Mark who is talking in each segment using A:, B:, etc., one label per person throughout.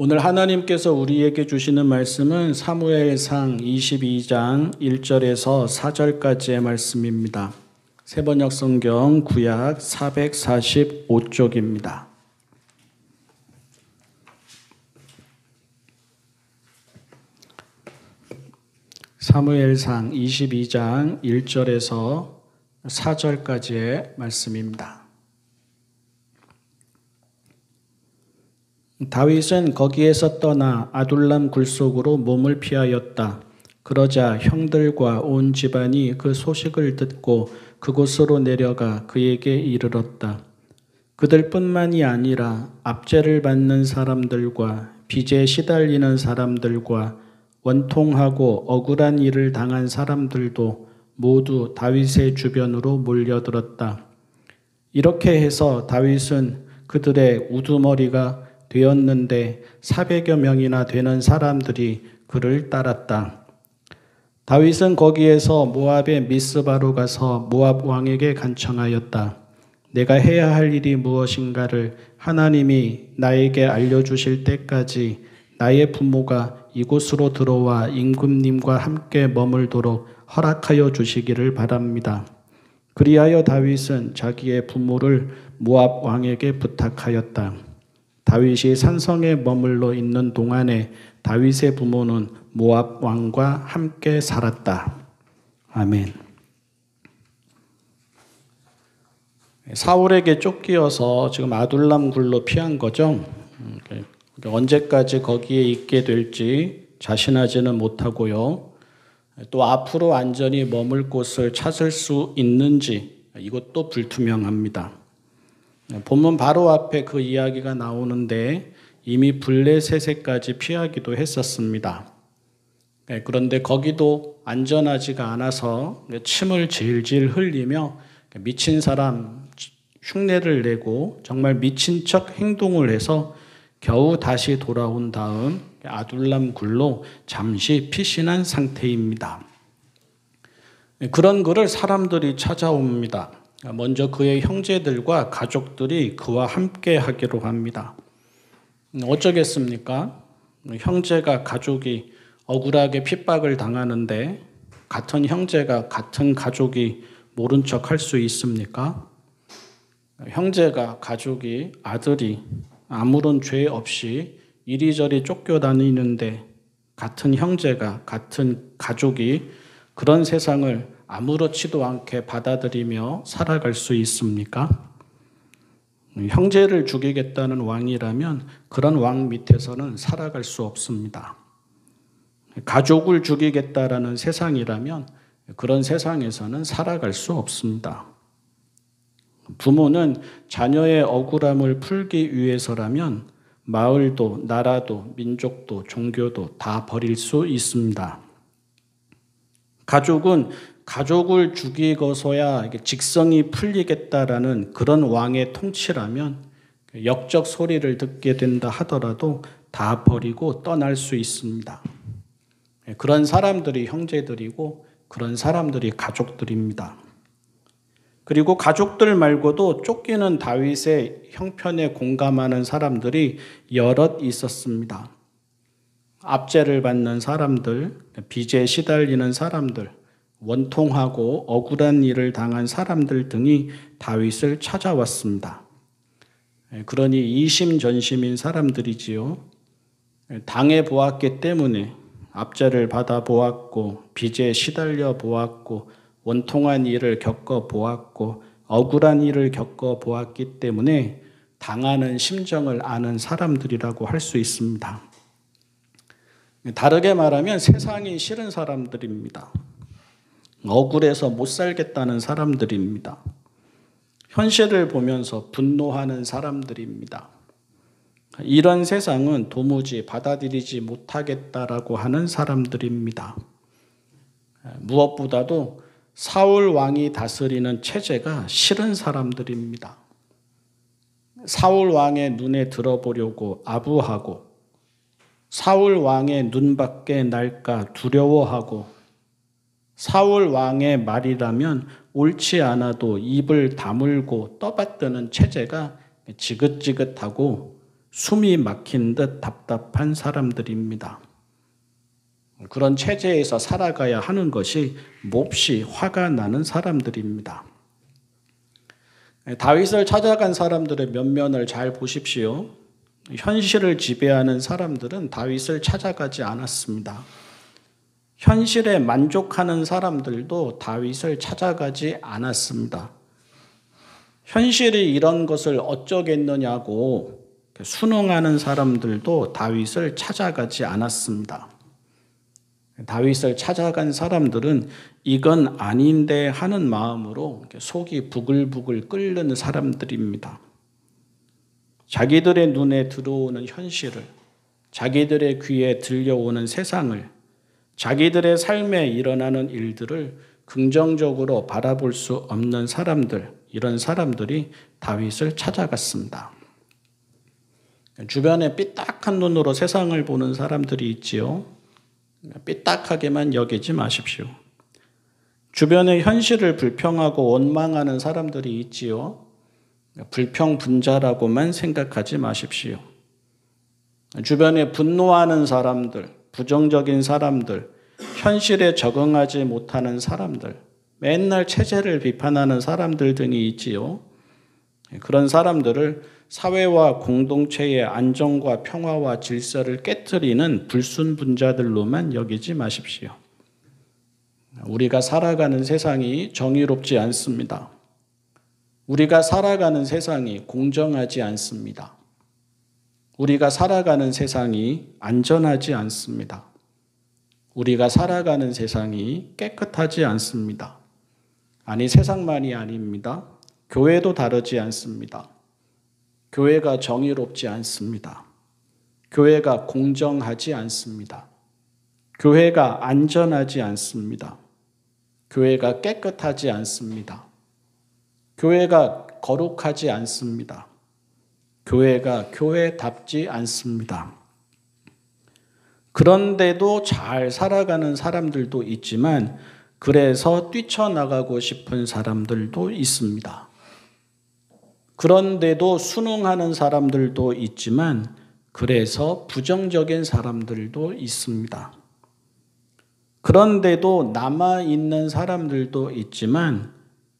A: 오늘 하나님께서 우리에게 주시는 말씀은 사무엘상 22장 1절에서 4절까지의 말씀입니다. 새번역 성경 구약 445쪽입니다. 사무엘상 22장 1절에서 4절까지의 말씀입니다. 다윗은 거기에서 떠나 아둘람 굴속으로 몸을 피하였다. 그러자 형들과 온 집안이 그 소식을 듣고 그곳으로 내려가 그에게 이르렀다. 그들뿐만이 아니라 압제를 받는 사람들과 빚에 시달리는 사람들과 원통하고 억울한 일을 당한 사람들도 모두 다윗의 주변으로 몰려들었다. 이렇게 해서 다윗은 그들의 우두머리가 되었는데 400여 명이나 되는 사람들이 그를 따랐다. 다윗은 거기에서 모압의 미스바로 가서 모압 왕에게 간청하였다. 내가 해야 할 일이 무엇인가를 하나님이 나에게 알려주실 때까지 나의 부모가 이곳으로 들어와 임금님과 함께 머물도록 허락하여 주시기를 바랍니다. 그리하여 다윗은 자기의 부모를 모압 왕에게 부탁하였다. 다윗이 산성에 머물러 있는 동안에 다윗의 부모는 모압 왕과 함께 살았다. 아멘. 사울에게 쫓기어서 지금 아둘람 굴로 피한 거죠. 언제까지 거기에 있게 될지 자신하지는 못하고요. 또 앞으로 안전히 머물 곳을 찾을 수 있는지 이것도 불투명합니다. 본문 바로 앞에 그 이야기가 나오는데 이미 블레셋에까지 피하기도 했었습니다. 그런데 거기도 안전하지가 않아서 침을 질질 흘리며 미친 사람 흉내를 내고 정말 미친 척 행동을 해서 겨우 다시 돌아온 다음 아둘람 굴로 잠시 피신한 상태입니다. 그런 그를 사람들이 찾아옵니다. 먼저 그의 형제들과 가족들이 그와 함께 하기로 합니다. 어쩌겠습니까? 형제가 가족이 억울하게 핍박을 당하는데 같은 형제가 같은 가족이 모른 척 할 수 있습니까? 형제가 가족이 아들이 아무런 죄 없이 이리저리 쫓겨다니는데 같은 형제가 같은 가족이 그런 세상을 아무렇지도 않게 받아들이며 살아갈 수 있습니까? 형제를 죽이겠다는 왕이라면 그런 왕 밑에서는 살아갈 수 없습니다. 가족을 죽이겠다라는 세상이라면 그런 세상에서는 살아갈 수 없습니다. 부모는 자녀의 억울함을 풀기 위해서라면 마을도 나라도 민족도 종교도 다 버릴 수 있습니다. 가족은 가족을 죽이고서야 직성이 풀리겠다라는 그런 왕의 통치라면 역적 소리를 듣게 된다 하더라도 다 버리고 떠날 수 있습니다. 그런 사람들이 형제들이고 그런 사람들이 가족들입니다. 그리고 가족들 말고도 쫓기는 다윗의 형편에 공감하는 사람들이 여럿 있었습니다. 압제를 받는 사람들, 빚에 시달리는 사람들, 원통하고 억울한 일을 당한 사람들 등이 다윗을 찾아왔습니다. 그러니 이심전심인 사람들이지요. 당해 보았기 때문에 압제를 받아 보았고 빚에 시달려 보았고 원통한 일을 겪어 보았고 억울한 일을 겪어 보았기 때문에 당하는 심정을 아는 사람들이라고 할 수 있습니다. 다르게 말하면 세상이 싫은 사람들입니다. 억울해서 못 살겠다는 사람들입니다. 현실을 보면서 분노하는 사람들입니다. 이런 세상은 도무지 받아들이지 못하겠다라고 하는 사람들입니다. 무엇보다도 사울 왕이 다스리는 체제가 싫은 사람들입니다. 사울 왕의 눈에 들어보려고 아부하고 사울 왕의 눈밖에 날까 두려워하고 사울 왕의 말이라면 옳지 않아도 입을 다물고 떠받드는 체제가 지긋지긋하고 숨이 막힌 듯 답답한 사람들입니다. 그런 체제에서 살아가야 하는 것이 몹시 화가 나는 사람들입니다. 다윗을 찾아간 사람들의 면면을 잘 보십시오. 현실을 지배하는 사람들은 다윗을 찾아가지 않았습니다. 현실에 만족하는 사람들도 다윗을 찾아가지 않았습니다. 현실이 이런 것을 어쩌겠느냐고 순응하는 사람들도 다윗을 찾아가지 않았습니다. 다윗을 찾아간 사람들은 이건 아닌데 하는 마음으로 속이 부글부글 끓는 사람들입니다. 자기들의 눈에 들어오는 현실을, 자기들의 귀에 들려오는 세상을, 자기들의 삶에 일어나는 일들을 긍정적으로 바라볼 수 없는 사람들, 이런 사람들이 다윗을 찾아갔습니다. 주변에 삐딱한 눈으로 세상을 보는 사람들이 있지요. 삐딱하게만 여기지 마십시오. 주변의 현실을 불평하고 원망하는 사람들이 있지요. 불평분자라고만 생각하지 마십시오. 주변에 분노하는 사람들, 부정적인 사람들, 현실에 적응하지 못하는 사람들, 맨날 체제를 비판하는 사람들 등이 있지요. 그런 사람들을 사회와 공동체의 안정과 평화와 질서를 깨트리는 불순분자들로만 여기지 마십시오. 우리가 살아가는 세상이 정의롭지 않습니다. 우리가 살아가는 세상이 공정하지 않습니다. 우리가 살아가는 세상이 안전하지 않습니다. 우리가 살아가는 세상이 깨끗하지 않습니다. 아니, 세상만이 아닙니다. 교회도 다르지 않습니다. 교회가 정의롭지 않습니다. 교회가 공정하지 않습니다. 교회가 안전하지 않습니다. 교회가 깨끗하지 않습니다. 교회가 거룩하지 않습니다. 교회가 교회답지 않습니다. 그런데도 잘 살아가는 사람들도 있지만 그래서 뛰쳐나가고 싶은 사람들도 있습니다. 그런데도 순응하는 사람들도 있지만 그래서 부정적인 사람들도 있습니다. 그런데도 남아있는 사람들도 있지만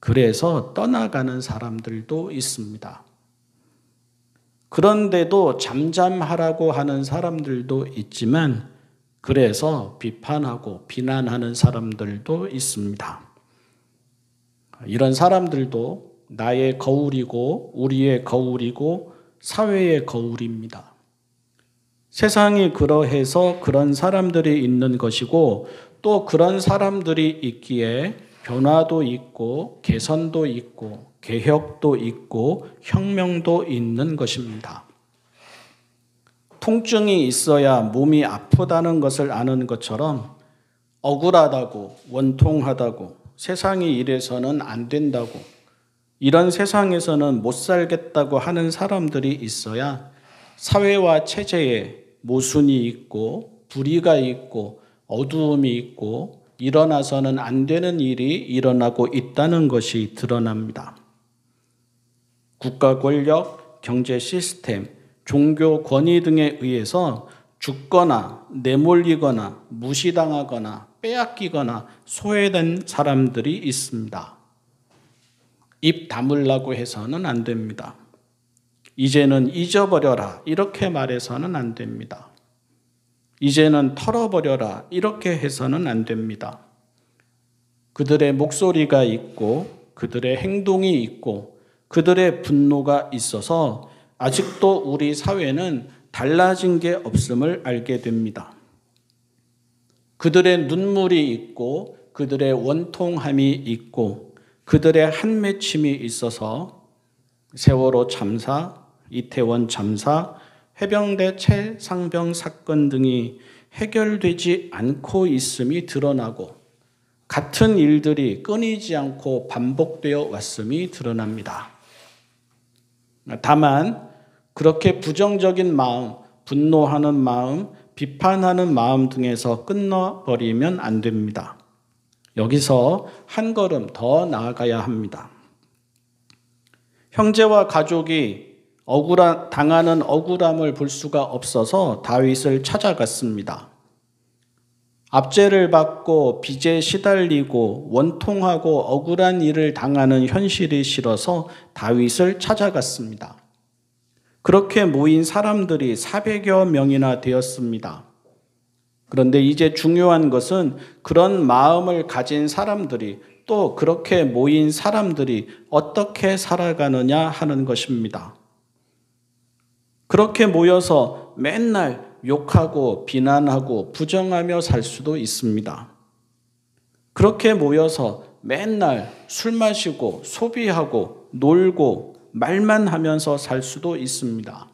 A: 그래서 떠나가는 사람들도 있습니다. 그런데도 잠잠하라고 하는 사람들도 있지만 그래서 비판하고 비난하는 사람들도 있습니다. 이런 사람들도 나의 거울이고 우리의 거울이고 사회의 거울입니다. 세상이 그러해서 그런 사람들이 있는 것이고 또 그런 사람들이 있기에 변화도 있고 개선도 있고 개혁도 있고 혁명도 있는 것입니다. 통증이 있어야 몸이 아프다는 것을 아는 것처럼 억울하다고 원통하다고 세상이 이래서는 안 된다고 이런 세상에서는 못 살겠다고 하는 사람들이 있어야 사회와 체제에 모순이 있고 불의가 있고 어두움이 있고 일어나서는 안 되는 일이 일어나고 있다는 것이 드러납니다. 국가 권력, 경제 시스템, 종교 권위 등에 의해서 죽거나 내몰리거나 무시당하거나 빼앗기거나 소외된 사람들이 있습니다. 입 다물라고 해서는 안 됩니다. 이제는 잊어버려라 이렇게 말해서는 안 됩니다. 이제는 털어버려라 이렇게 해서는 안 됩니다. 그들의 목소리가 있고 그들의 행동이 있고 그들의 분노가 있어서 아직도 우리 사회는 달라진 게 없음을 알게 됩니다. 그들의 눈물이 있고 그들의 원통함이 있고 그들의 한맺힘이 있어서 세월호 참사, 이태원 참사, 해병대 최상병 사건 등이 해결되지 않고 있음이 드러나고 같은 일들이 끊이지 않고 반복되어 왔음이 드러납니다. 다만 그렇게 부정적인 마음, 분노하는 마음, 비판하는 마음 등에서 끝나버리면 안 됩니다. 여기서 한 걸음 더 나아가야 합니다. 형제와 가족이 당하는 억울함을 볼 수가 없어서 다윗을 찾아갔습니다. 압제를 받고 빚에 시달리고 원통하고 억울한 일을 당하는 현실이 싫어서 다윗을 찾아갔습니다. 그렇게 모인 사람들이 400여 명이나 되었습니다. 그런데 이제 중요한 것은 그런 마음을 가진 사람들이 또 그렇게 모인 사람들이 어떻게 살아가느냐 하는 것입니다. 그렇게 모여서 맨날 욕하고 비난하고 부정하며 살 수도 있습니다. 그렇게 모여서 맨날 술 마시고 소비하고 놀고 말만 하면서 살 수도 있습니다.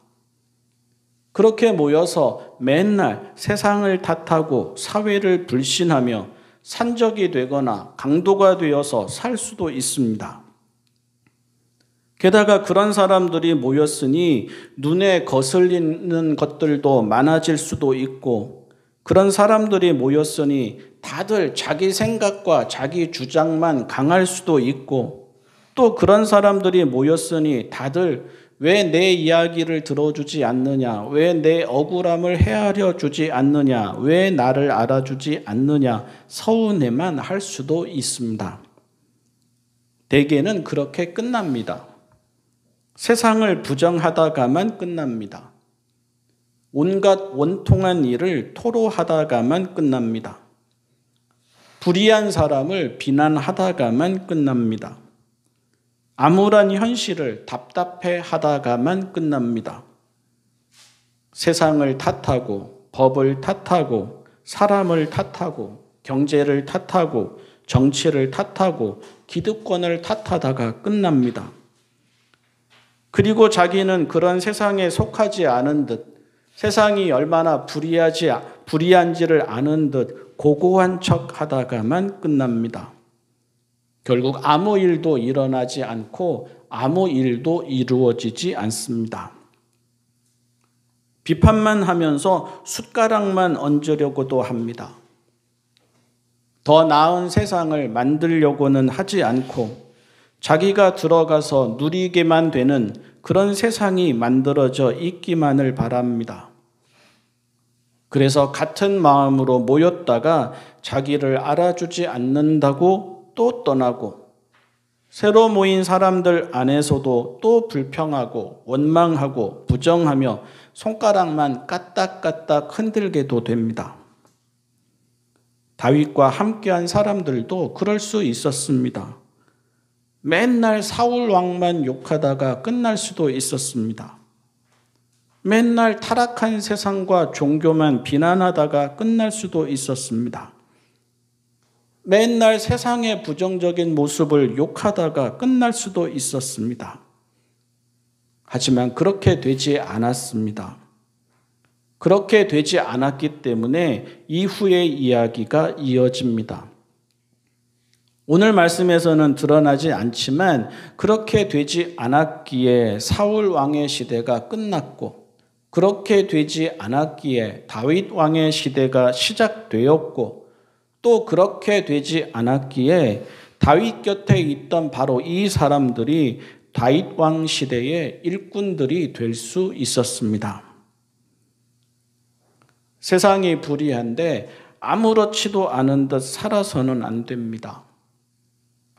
A: 그렇게 모여서 맨날 세상을 탓하고 사회를 불신하며 산적이 되거나 강도가 되어서 살 수도 있습니다. 게다가 그런 사람들이 모였으니 눈에 거슬리는 것들도 많아질 수도 있고, 그런 사람들이 모였으니 다들 자기 생각과 자기 주장만 강할 수도 있고, 또 그런 사람들이 모였으니 다들 왜 내 이야기를 들어주지 않느냐, 왜 내 억울함을 헤아려 주지 않느냐, 왜 나를 알아주지 않느냐 서운해만 할 수도 있습니다. 대개는 그렇게 끝납니다. 세상을 부정하다가만 끝납니다. 온갖 원통한 일을 토로하다가만 끝납니다. 불의한 사람을 비난하다가만 끝납니다. 암울한 현실을 답답해 하다가만 끝납니다. 세상을 탓하고 법을 탓하고 사람을 탓하고 경제를 탓하고 정치를 탓하고 기득권을 탓하다가 끝납니다. 그리고 자기는 그런 세상에 속하지 않은 듯, 세상이 얼마나 불의한지를 아는 듯 고고한 척 하다가만 끝납니다. 결국 아무 일도 일어나지 않고 아무 일도 이루어지지 않습니다. 비판만 하면서 숟가락만 얹으려고도 합니다. 더 나은 세상을 만들려고는 하지 않고 자기가 들어가서 누리게만 되는 그런 세상이 만들어져 있기만을 바랍니다. 그래서 같은 마음으로 모였다가 자기를 알아주지 않는다고 또 떠나고, 새로 모인 사람들 안에서도 또 불평하고 원망하고 부정하며 손가락만 까딱까딱 흔들게도 됩니다. 다윗과 함께한 사람들도 그럴 수 있었습니다. 맨날 사울 왕만 욕하다가 끝날 수도 있었습니다. 맨날 타락한 세상과 종교만 비난하다가 끝날 수도 있었습니다. 맨날 세상의 부정적인 모습을 욕하다가 끝날 수도 있었습니다. 하지만 그렇게 되지 않았습니다. 그렇게 되지 않았기 때문에 이후의 이야기가 이어집니다. 오늘 말씀에서는 드러나지 않지만 그렇게 되지 않았기에 사울 왕의 시대가 끝났고, 그렇게 되지 않았기에 다윗 왕의 시대가 시작되었고, 또 그렇게 되지 않았기에 다윗 곁에 있던 바로 이 사람들이 다윗 왕 시대의 일꾼들이 될 수 있었습니다. 세상이 불의한데 아무렇지도 않은 듯 살아서는 안 됩니다.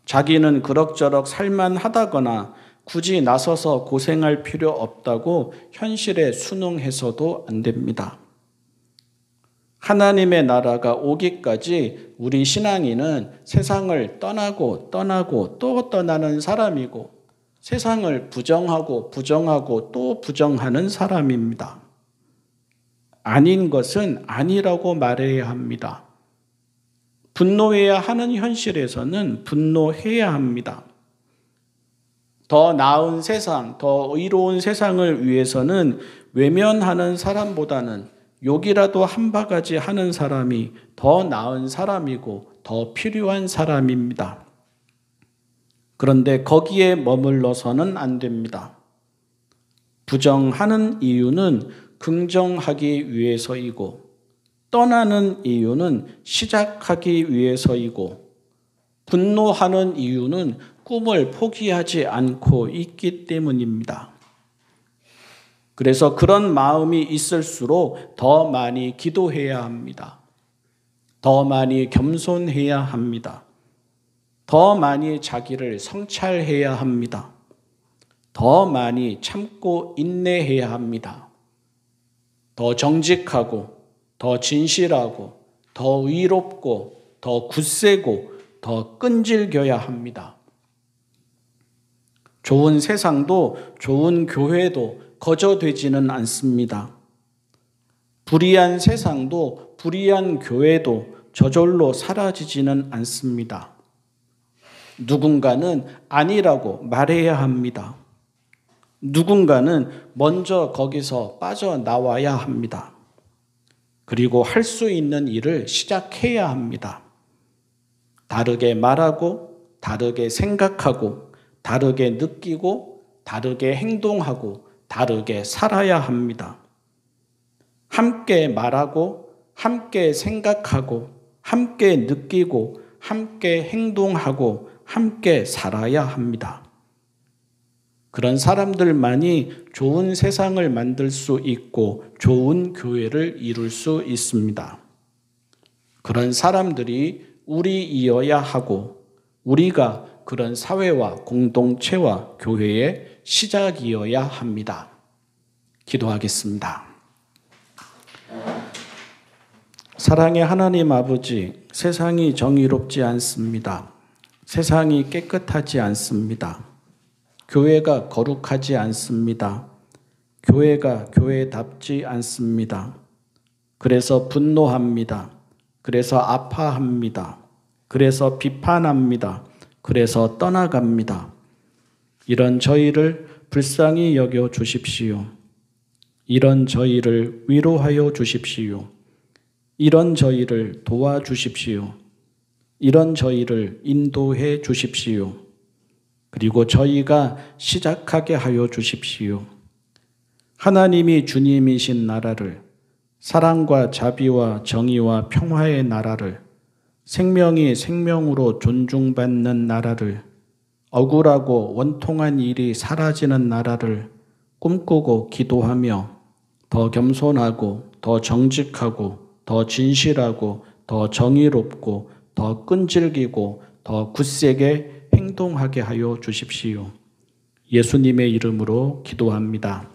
A: 자기는 그럭저럭 살만하다거나 굳이 나서서 고생할 필요 없다고 현실에 순응해서도 안 됩니다. 하나님의 나라가 오기까지 우리 신앙인은 세상을 떠나고 또 떠나는 사람이고, 세상을 부정하고 또 부정하는 사람입니다. 아닌 것은 아니라고 말해야 합니다. 분노해야 하는 현실에서는 분노해야 합니다. 더 나은 세상, 더 의로운 세상을 위해서는 외면하는 사람보다는 욕이라도 한 바가지 하는 사람이 더 나은 사람이고 더 필요한 사람입니다. 그런데 거기에 머물러서는 안 됩니다. 부정하는 이유는 긍정하기 위해서이고, 떠나는 이유는 시작하기 위해서이고, 분노하는 이유는 꿈을 포기하지 않고 있기 때문입니다. 그래서 그런 마음이 있을수록 더 많이 기도해야 합니다. 더 많이 겸손해야 합니다. 더 많이 자기를 성찰해야 합니다. 더 많이 참고 인내해야 합니다. 더 정직하고, 더 진실하고, 더 의롭고, 더 굳세고, 더 끈질겨야 합니다. 좋은 세상도 좋은 교회도 거저되지는 않습니다. 불의한 세상도 불의한 교회도 저절로 사라지지는 않습니다. 누군가는 아니라고 말해야 합니다. 누군가는 먼저 거기서 빠져나와야 합니다. 그리고 할 수 있는 일을 시작해야 합니다. 다르게 말하고, 다르게 생각하고, 다르게 느끼고, 다르게 행동하고, 다르게 살아야 합니다. 함께 말하고, 함께 생각하고, 함께 느끼고, 함께 행동하고, 함께 살아야 합니다. 그런 사람들만이 좋은 세상을 만들 수 있고 좋은 교회를 이룰 수 있습니다. 그런 사람들이 우리이어야 하고 우리가 그런 사회와 공동체와 교회의 시작이어야 합니다. 기도하겠습니다. 사랑의 하나님 아버지, 세상이 정의롭지 않습니다. 세상이 깨끗하지 않습니다. 교회가 거룩하지 않습니다. 교회가 교회답지 않습니다. 그래서 분노합니다. 그래서 아파합니다. 그래서 비판합니다. 그래서 떠나갑니다. 이런 저희를 불쌍히 여겨 주십시오. 이런 저희를 위로하여 주십시오. 이런 저희를 도와주십시오. 이런 저희를 인도해 주십시오. 그리고 저희가 시작하게 하여 주십시오. 하나님이 주님이신 나라를, 사랑과 자비와 정의와 평화의 나라를, 생명이 생명으로 존중받는 나라를, 억울하고 원통한 일이 사라지는 나라를 꿈꾸고 기도하며 더 겸손하고 더 정직하고 더 진실하고 더 정의롭고 더 끈질기고 더 굳세게 행동하게 하여 주십시오. 예수님의 이름으로 기도합니다.